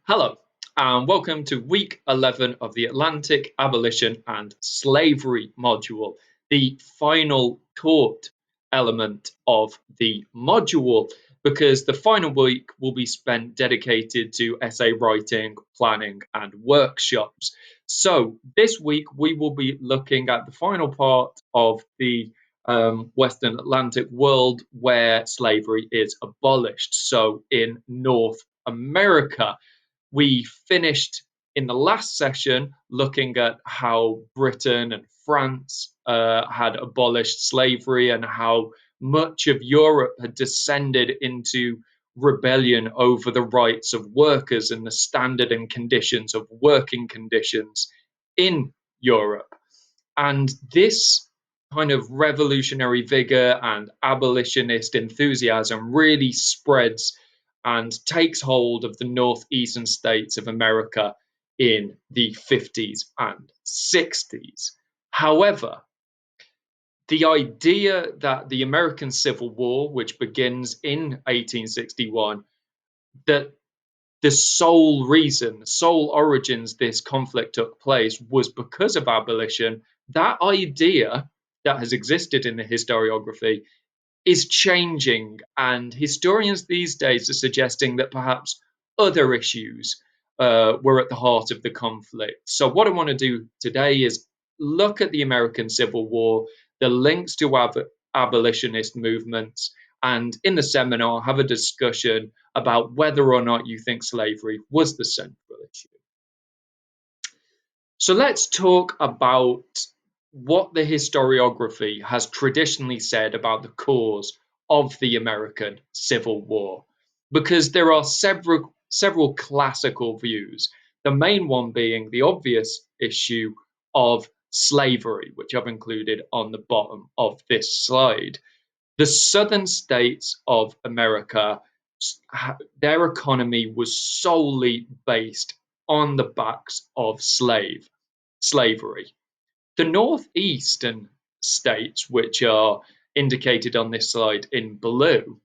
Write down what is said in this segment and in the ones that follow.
Hello, and welcome to week 11 of the Atlantic Abolition and Slavery module, the final taught element of the module, because the final week will be spent dedicated to essay writing, planning, and workshops. So, this week we will be looking at the final part of the Western Atlantic world where slavery is abolished. So, in North America, we finished in the last session looking at how Britain and France had abolished slavery and how much of Europe had descended into rebellion over the rights of workers and the standard and conditions of working conditions in Europe. And this kind of revolutionary vigor and abolitionist enthusiasm really spreads and takes hold of the northeastern states of America in the 50s and 60s. However, the idea that the American Civil War, which begins in 1861, that the sole reason, the sole origins this conflict took place was because of abolition, that idea that has existed in the historiography is changing, and historians these days are suggesting that perhaps other issues were at the heart of the conflict. So, what I want to do today is look at the American Civil War, the links to abolitionist movements, and in the seminar, have a discussion about whether or not you think slavery was the central issue. So let's talk about what the historiography has traditionally said about the cause of the American Civil War, because there are several classical views. The main one being the obvious issue of slavery, which I've included on the bottom of this slide. The southern states of America, their economy was solely based on the backs of slavery. The northeastern states, which are indicated on this slide in blue,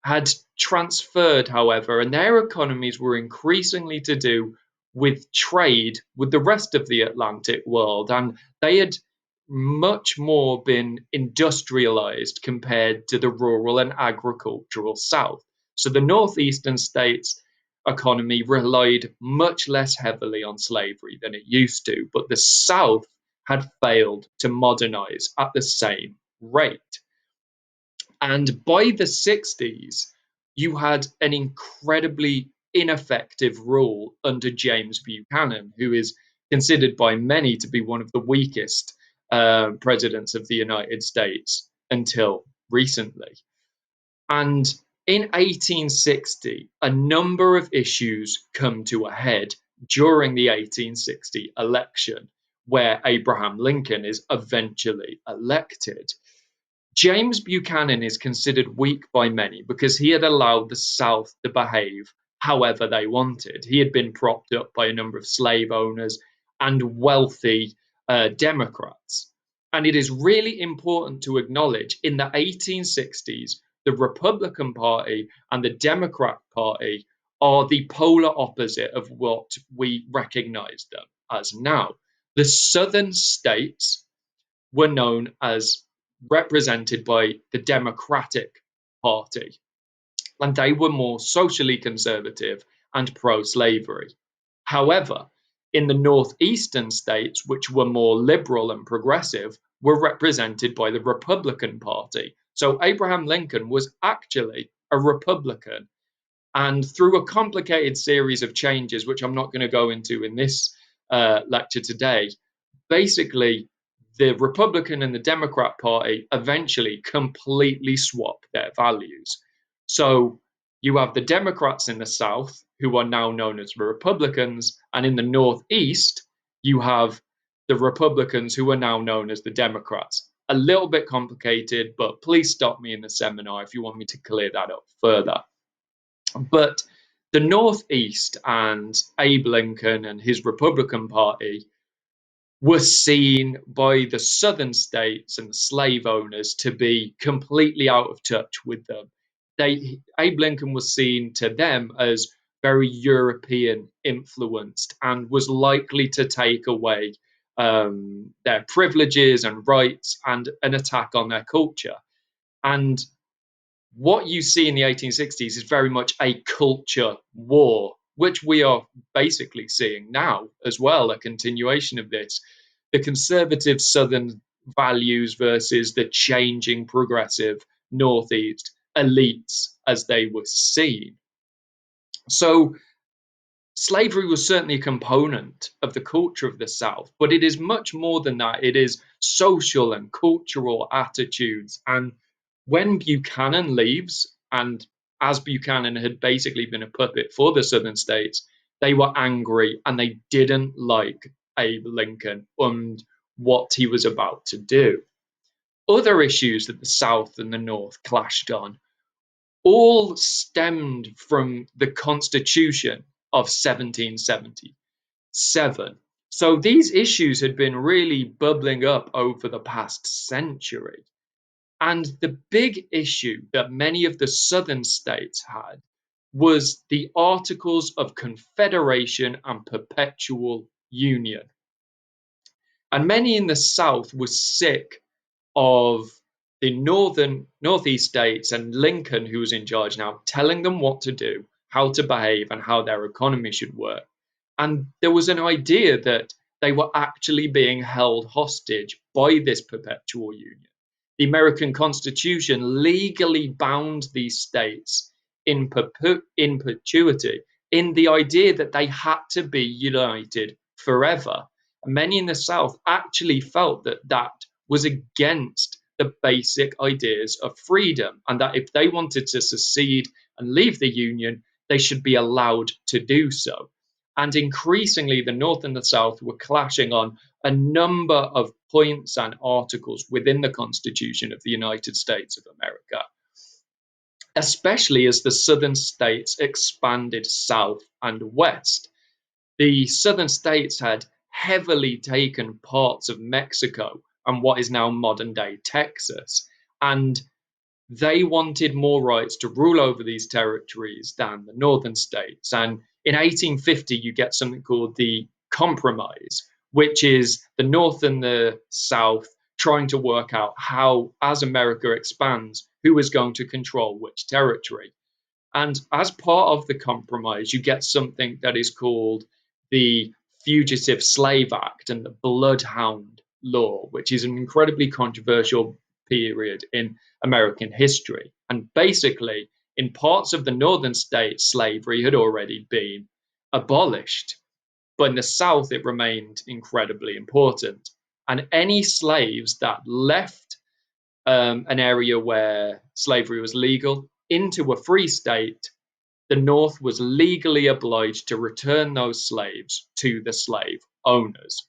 had transferred, however, and their economies were increasingly to do with trade with the rest of the Atlantic world, and they had much more been industrialized compared to the rural and agricultural South. So the northeastern states' economy relied much less heavily on slavery than it used to, but the South had failed to modernize at the same rate. And by the 60s, you had an incredibly ineffective rule under James Buchanan, who is considered by many to be one of the weakest presidents of the United States until recently. And in 1860, a number of issues come to a head during the 1860 election, where Abraham Lincoln is eventually elected. James Buchanan is considered weak by many because he had allowed the South to behave however they wanted. He had been propped up by a number of slave owners and wealthy Democrats. And it is really important to acknowledge in the 1860s, the Republican Party and the Democrat Party are the polar opposite of what we recognize them as now. The southern states were known as represented by the Democratic Party, and they were more socially conservative and pro slavery. However, in the northeastern states, which were more liberal and progressive, were represented by the Republican Party. So Abraham Lincoln was actually a Republican. And through a complicated series of changes, which I'm not going to go into in this lecture today, basically the Republican and the Democrat Party eventually completely swap their values. So you have the Democrats in the South, who are now known as the Republicans, and in the Northeast, you have the Republicans, who are now known as the Democrats. A little bit complicated, but please stop me in the seminar if you want me to clear that up further. But the Northeast and Abe Lincoln and his Republican Party were seen by the southern states and the slave owners to be completely out of touch with them. Abe Lincoln was seen to them as very European influenced and was likely to take away their privileges and rights and an attack on their culture. And what you see in the 1860s is very much a culture war, which we are basically seeing now as well, a continuation of this. The conservative Southern values versus the changing progressive Northeast elites as they were seen. So slavery was certainly a component of the culture of the South, but it is much more than that. It is social and cultural attitudes. And when Buchanan leaves, and as Buchanan had basically been a puppet for the Southern states, they were angry and they didn't like Abe Lincoln and what he was about to do. Other issues that the South and the North clashed on all stemmed from the Constitution of 1777. So these issues had been really bubbling up over the past century. And the big issue that many of the southern states had was the Articles of Confederation and Perpetual Union. And many in the South were sick of the northeast states and Lincoln, who was in charge now, telling them what to do, how to behave, and how their economy should work. And there was an idea that they were actually being held hostage by this perpetual union. The American Constitution legally bound these states in perpetuity in the idea that they had to be united forever. And many in the South actually felt that that was against the basic ideas of freedom, and that if they wanted to secede and leave the Union, they should be allowed to do so. And increasingly, the North and the South were clashing on a number of points and articles within the Constitution of the United States of America, especially as the Southern states expanded south and west. The Southern states had heavily taken parts of Mexico and what is now modern day Texas. And they wanted more rights to rule over these territories than the northern states. And in 1850, you get something called the Compromise, which is the North and the South trying to work out how, as America expands, who is going to control which territory. And as part of the compromise, you get something that is called the Fugitive Slave Act and the Bloodhound Law, which is an incredibly controversial period in American history. And basically, in parts of the northern states, slavery had already been abolished. But in the South, it remained incredibly important. And any slaves that left an area where slavery was legal into a free state, the North was legally obliged to return those slaves to the slave owners.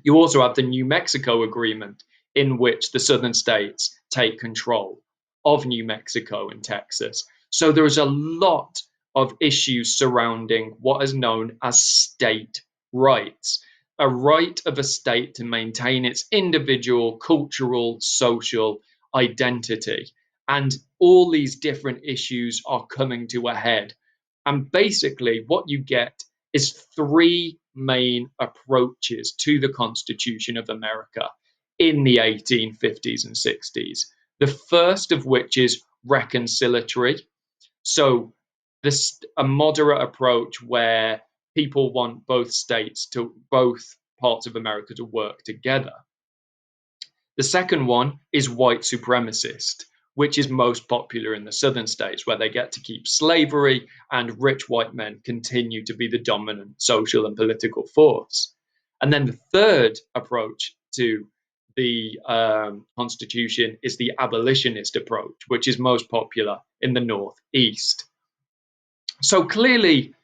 You also have the New Mexico Agreement, in which the southern states take control of New Mexico and Texas. So there is a lot of issues surrounding what is known as state rights, a right of a state to maintain its individual cultural, social identity. And all these different issues are coming to a head. And basically, what you get is three main approaches to the Constitution of America in the 1850s and 60s. The first of which is reconciliatory. So, this a moderate approach where people want both parts of America to work together. The second one is white supremacist, which is most popular in the southern states, where they get to keep slavery and rich white men continue to be the dominant social and political force. And then the third approach to the Constitution is the abolitionist approach, which is most popular in the Northeast. So clearly,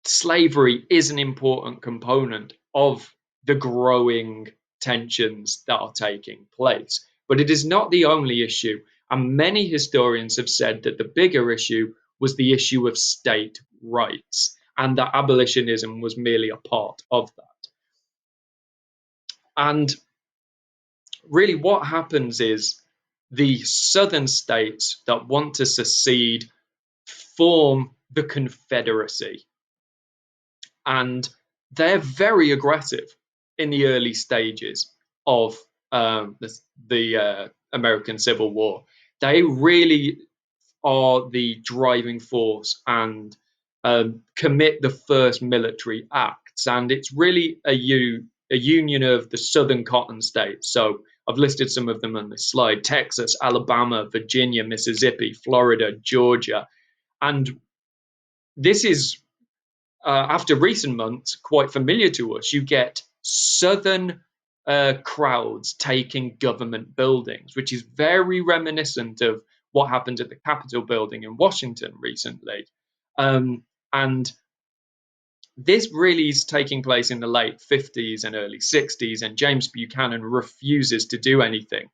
slavery is an important component of the growing tensions that are taking place. But it is not the only issue. And many historians have said that the bigger issue was the issue of state rights, and that abolitionism was merely a part of that. And really, what happens is the southern states that want to secede form the Confederacy. And they're very aggressive in the early stages of the American Civil War. They really are the driving force and commit the first military acts. And it's really a union of the southern cotton states. So I've listed some of them on this slide: Texas, Alabama, Virginia, Mississippi, Florida, Georgia. And this is, after recent months, quite familiar to us. You get southern crowds taking government buildings, which is very reminiscent of what happened at the Capitol building in Washington recently. And this really is taking place in the late 50s and early 60s, and James Buchanan refuses to do anything.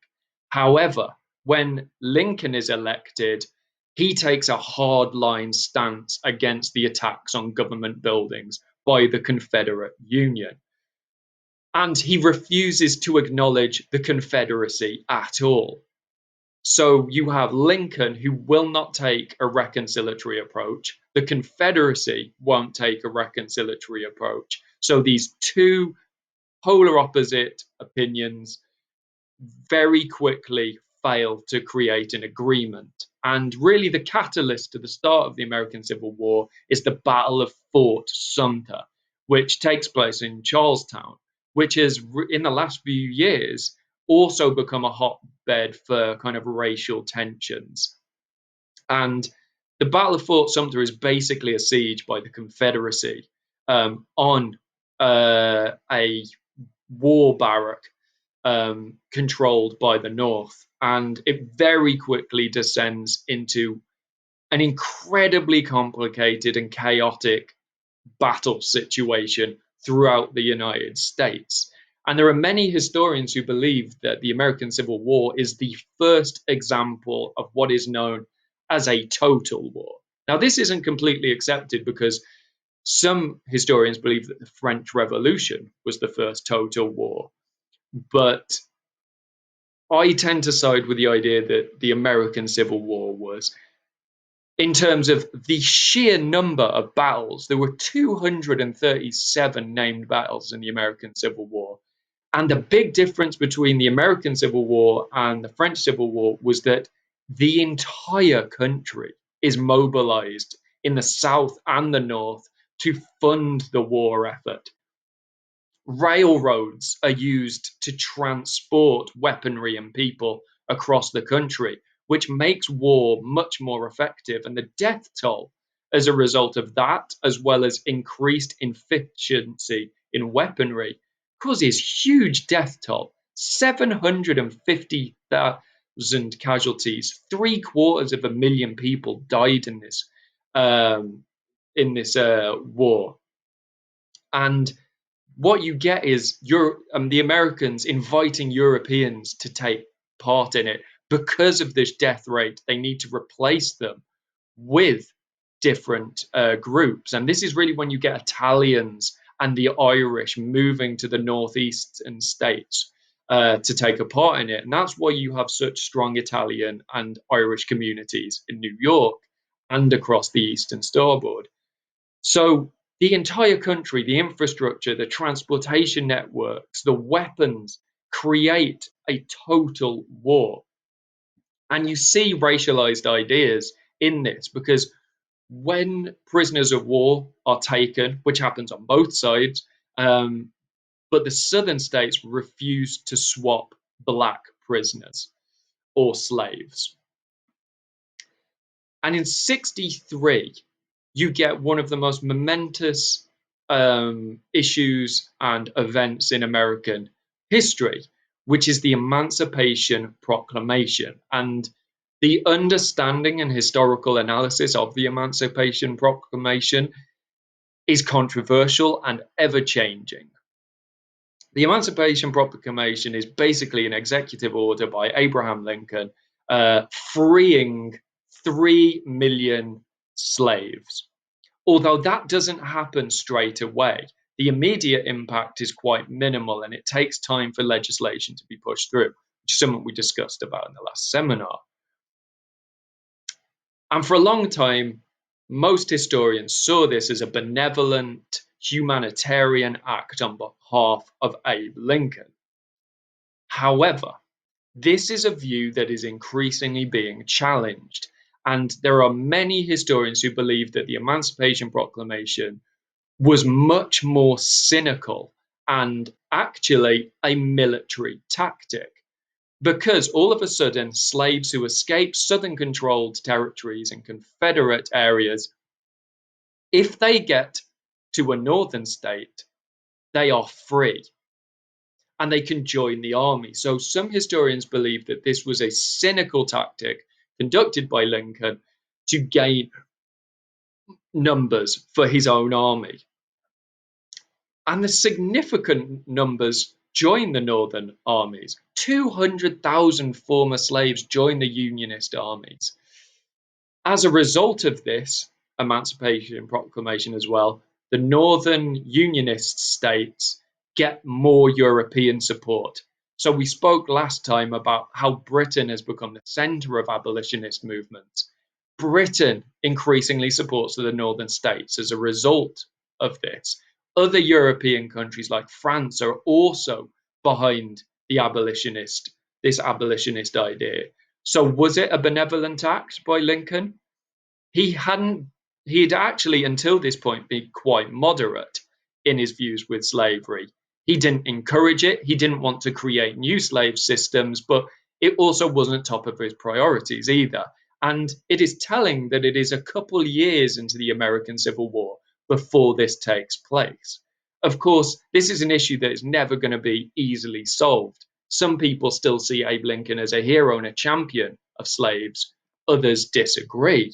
However, when Lincoln is elected, he takes a hardline stance against the attacks on government buildings by the Confederate Union. And he refuses to acknowledge the Confederacy at all. So you have Lincoln, who will not take a reconciliatory approach. The Confederacy won't take a reconciliatory approach. So these two polar opposite opinions very quickly fail to create an agreement. And really, the catalyst to the start of the American Civil War is the Battle of Fort Sumter, which takes place in Charlestown, which has, in the last few years, also become a hotbed for kind of racial tensions. And the Battle of Fort Sumter is basically a siege by the Confederacy on a war barrack controlled by the North. And it very quickly descends into an incredibly complicated and chaotic battle situation throughout the United States. And there are many historians who believe that the American Civil War is the first example of what is known as a total war. Now, this isn't completely accepted because some historians believe that the French Revolution was the first total war. But I tend to side with the idea that the American Civil War was. In terms of the sheer number of battles, there were 237 named battles in the American Civil War. And the big difference between the American Civil War and the French Civil War was that the entire country is mobilized in the South and the North to fund the war effort. Railroads are used to transport weaponry and people across the country, which makes war much more effective. And the death toll as a result of that, as well as increased efficiency in weaponry, causes huge death toll. 750,000 casualties, 750,000 people died in this war. And what you get is the Americans inviting Europeans to take part in it. Because of this death rate, they need to replace them with different groups. And this is really when you get Italians and the Irish moving to the northeastern states to take a part in it. And that's why you have such strong Italian and Irish communities in New York and across the eastern seaboard. So the entire country, the infrastructure, the transportation networks, the weapons create a total war. And you see racialized ideas in this because when prisoners of war are taken, which happens on both sides, but the southern states refuse to swap black prisoners or slaves. And in 63, you get one of the most momentous issues and events in American history, which is the Emancipation Proclamation. And the understanding and historical analysis of the Emancipation Proclamation is controversial and ever changing. The Emancipation Proclamation is basically an executive order by Abraham Lincoln freeing 3 million slaves. Although that doesn't happen straight away, the immediate impact is quite minimal and it takes time for legislation to be pushed through, which is something we discussed about in the last seminar. And for a long time, most historians saw this as a benevolent humanitarian act on behalf of Abe Lincoln. However, this is a view that is increasingly being challenged, and there are many historians who believe that the Emancipation Proclamation was much more cynical and actually a military tactic. Because all of a sudden, slaves who escaped Southern controlled territories and Confederate areas, if they get to a Northern state, they are free and they can join the army. So some historians believe that this was a cynical tactic conducted by Lincoln to gain numbers for his own army. And the significant numbers joined the Northern armies. 200,000 former slaves joined the Unionist armies. As a result of this Emancipation Proclamation as well, the Northern Unionist states get more European support. So we spoke last time about how Britain has become the center of abolitionist movements. Britain increasingly supports the Northern states as a result of this. Other European countries like France are also behind this abolitionist idea. So was it a benevolent act by Lincoln? He hadn't He'd actually until this point been quite moderate in his views with slavery. He didn't encourage it, he didn't want to create new slave systems, but it also wasn't top of his priorities either. And it is telling that it is a couple years into the American Civil War before this takes place. Of course, this is an issue that is never going to be easily solved. Some people still see Abe Lincoln as a hero and a champion of slaves, others disagree.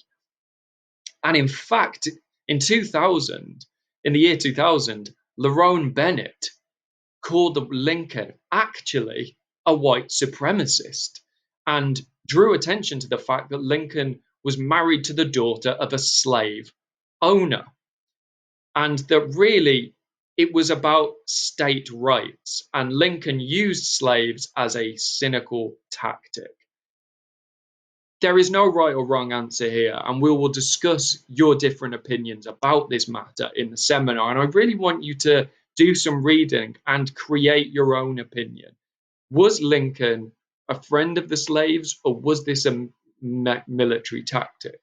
And in fact, in 2000, in the year 2000, Lerone Bennett called Lincoln actually a white supremacist and drew attention to the fact that Lincoln was married to the daughter of a slave owner, and that really it was about state rights, and Lincoln used slaves as a cynical tactic. There is no right or wrong answer here, and we will discuss your different opinions about this matter in the seminar. And I really want you to do some reading and create your own opinion. Was Lincoln a friend of the slaves, or was this a military tactic?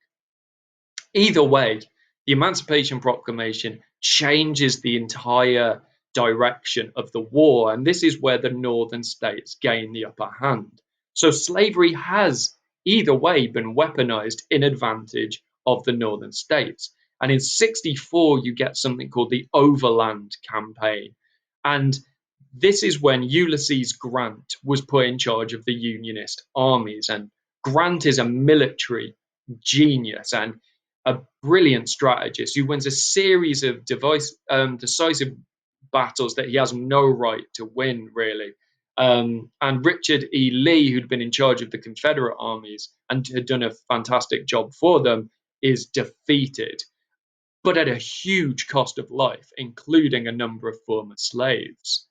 Either way, the Emancipation Proclamation changes the entire direction of the war, and this is where the northern states gain the upper hand. So slavery has either way been weaponized in advantage of the northern states. And in 64, you get something called the Overland Campaign. And this is when Ulysses Grant was put in charge of the Unionist armies. And Grant is a military genius and a brilliant strategist who wins a series of decisive battles that he has no right to win, really. And Richard E. Lee, who'd been in charge of the Confederate armies and had done a fantastic job for them, is defeated, but at a huge cost of life, including a number of former slaves.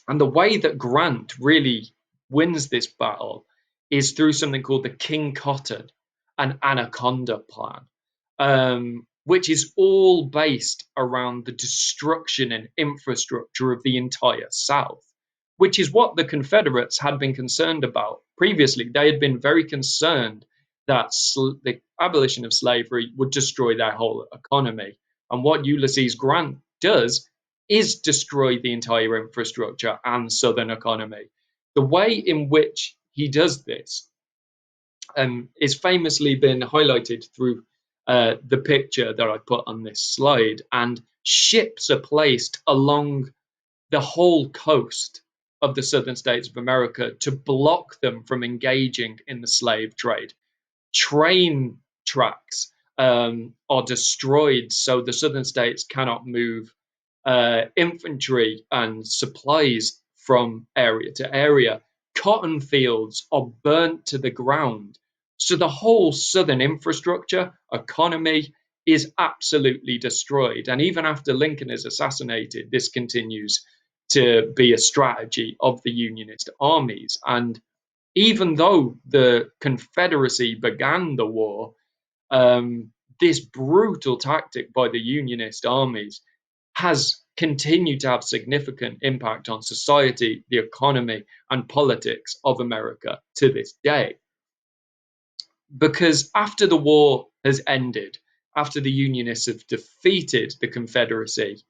And the way that Grant really wins this battle is through something called the King Cotton and Anaconda Plan, which is all based around the destruction and infrastructure of the entire South, which is what the Confederates had been concerned about previously. They had been very concerned that the abolition of slavery would destroy their whole economy. And what Ulysses Grant does is destroy the entire infrastructure and Southern economy. The way in which he does this is famously been highlighted through the picture that I put on this slide. And ships are placed along the whole coast of the southern states of America to block them from engaging in the slave trade. Train tracks are destroyed so the southern states cannot move infantry and supplies from area to area. Cotton fields are burnt to the ground. So the whole southern infrastructure, economy is absolutely destroyed. And even after Lincoln is assassinated, this continues to be a strategy of the Unionist armies. And even though the Confederacy began the war, this brutal tactic by the Unionist armies has continued to have significant impact on society, the economy, and politics of America to this day. Because after the war has ended, after the Unionists have defeated the Confederacy,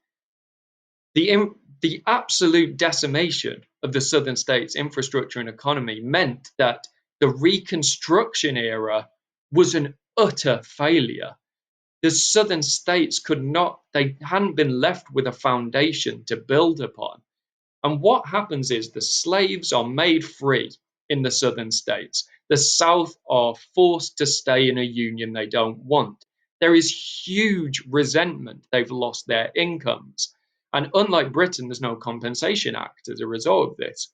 the absolute decimation of the Southern states' infrastructure and economy meant that the Reconstruction era was an utter failure. The Southern states could not, they hadn't been left with a foundation to build upon. And what happens is the slaves are made free in the Southern states. The South are forced to stay in a union they don't want. There is huge resentment. They've lost their incomes. And unlike Britain, there's no compensation act as a result of this.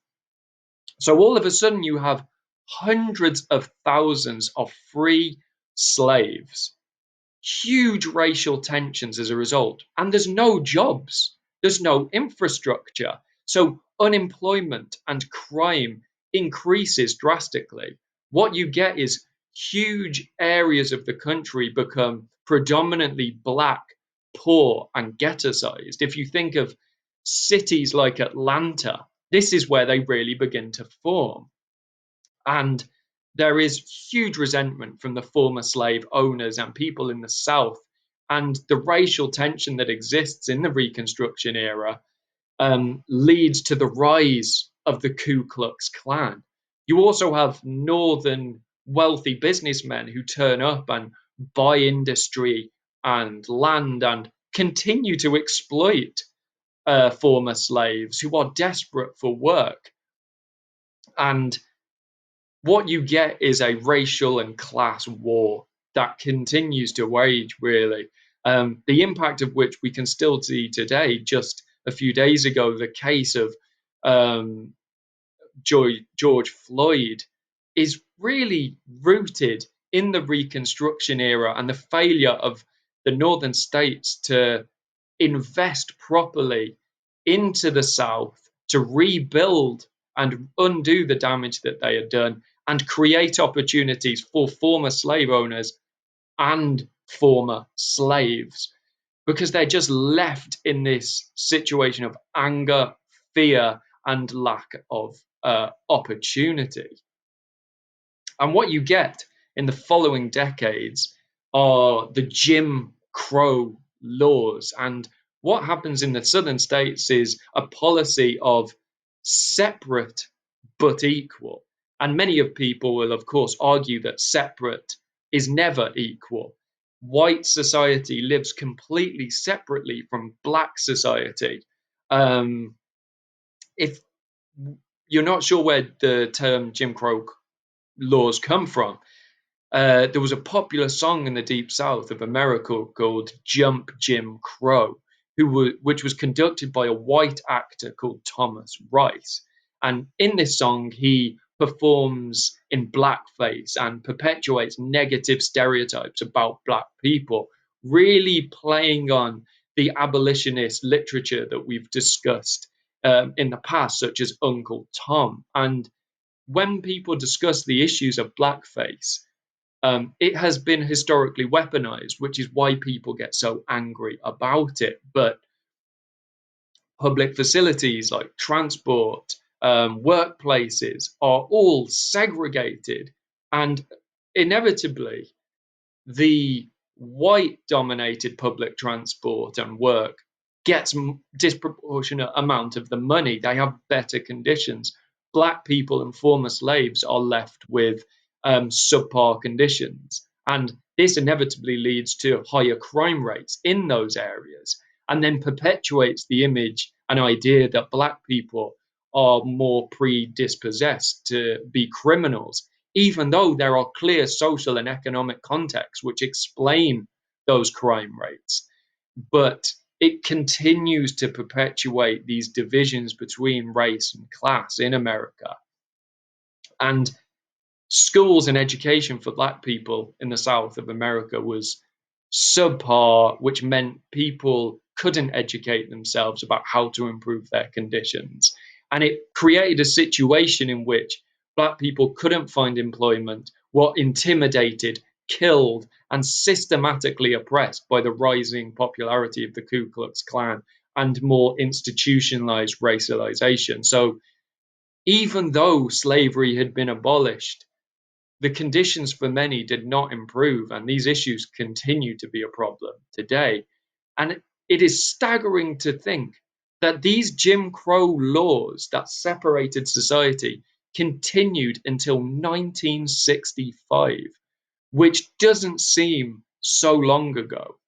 So all of a sudden, you have hundreds of thousands of free slaves, huge racial tensions as a result, and there's no jobs, there's no infrastructure. So unemployment and crime increases drastically. What you get is huge areas of the country become predominantly black, poor, and ghettoized. If you think of cities like Atlanta, this is where they really begin to form. And there is huge resentment from the former slave owners and people in the South. And the racial tension that exists in the Reconstruction era leads to the rise of the Ku Klux Klan. You also have Northern wealthy businessmen who turn up and buy industry and land and continue to exploit former slaves who are desperate for work. And what you get is a racial and class war that continues to wage, really. The impact of which we can still see today. Just a few days ago, the case of um, George Floyd is really rooted in the Reconstruction era and the failure of the Northern states to invest properly into the South to rebuild and undo the damage that they had done and create opportunities for former slave owners and former slaves because they're just left in this situation of anger, fear, and lack of opportunity. And what you get in the following decades are the Jim Crow laws. And what happens in the southern states is a policy of separate but equal. And many of people will, of course, argue that separate is never equal. White society lives completely separately from black society. If you're not sure where the term Jim Crow laws come from, there was a popular song in the Deep South of America called "Jump Jim Crow," which was conducted by a white actor called Thomas Rice. And in this song, he performs in blackface and perpetuates negative stereotypes about black people, really playing on the abolitionist literature that we've discussed in the past, such as Uncle Tom. And when people discuss the issues of blackface, it has been historically weaponized, which is why people get so angry about it. But public facilities like transport, workplaces are all segregated, and inevitably, the white dominated public transport and work gets disproportionate amount of the money. They have better conditions. Black people and former slaves are left with subpar conditions, and this inevitably leads to higher crime rates in those areas, and then perpetuates the image and idea that black people are more predisposed to be criminals, even though there are clear social and economic contexts which explain those crime rates. But it continues to perpetuate these divisions between race and class in America. And schools and education for black people in the South of America was subpar, which meant people couldn't educate themselves about how to improve their conditions. And it created a situation in which black people couldn't find employment, were intimidated, killed, and systematically oppressed by the rising popularity of the Ku Klux Klan and more institutionalized racialization. So even though slavery had been abolished, the conditions for many did not improve, and these issues continue to be a problem today. And it is staggering to think that these Jim Crow laws that separated society continued until 1965, which doesn't seem so long ago.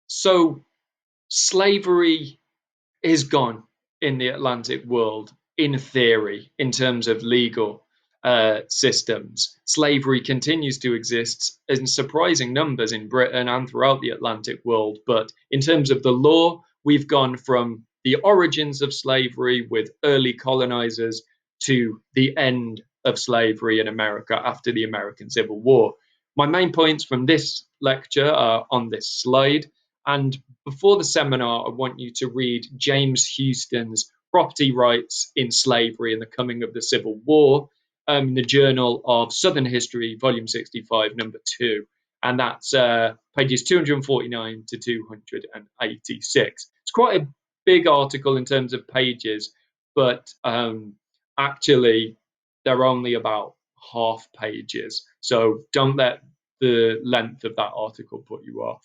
So, slavery is gone in the Atlantic world, in theory, in terms of legal systems. Slavery continues to exist in surprising numbers in Britain and throughout the Atlantic world. But in terms of the law, we've gone from the origins of slavery with early colonizers to the end of slavery in America after the American Civil War. My main points from this lecture are on this slide. And before the seminar, I want you to read James Houston's Property Rights in Slavery and the Coming of the Civil War, in the Journal of Southern History, Volume 65, number 2. And that's pages 249 to 286. It's quite a big article in terms of pages, but actually, they're only about half pages. So don't let the length of that article put you off.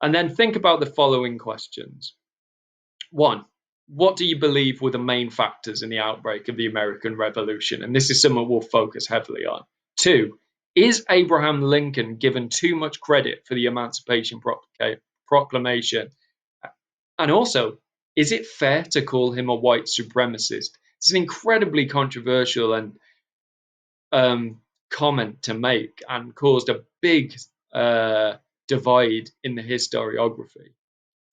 And then think about the following questions. 1. What do you believe were the main factors in the outbreak of the American Revolution? And this is something we'll focus heavily on. 2. Is Abraham Lincoln given too much credit for the Emancipation Proclamation? And also, is it fair to call him a white supremacist? It's an incredibly controversial and comment to make and caused a big divide in the historiography.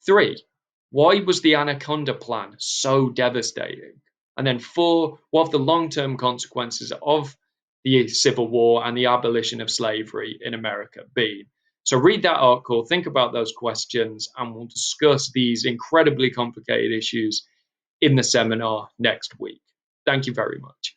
3, why was the Anaconda Plan so devastating? And then 4, what have the long-term consequences of the Civil War and the abolition of slavery in America been? So read that article, think about those questions, and we'll discuss these incredibly complicated issues in the seminar next week. Thank you very much.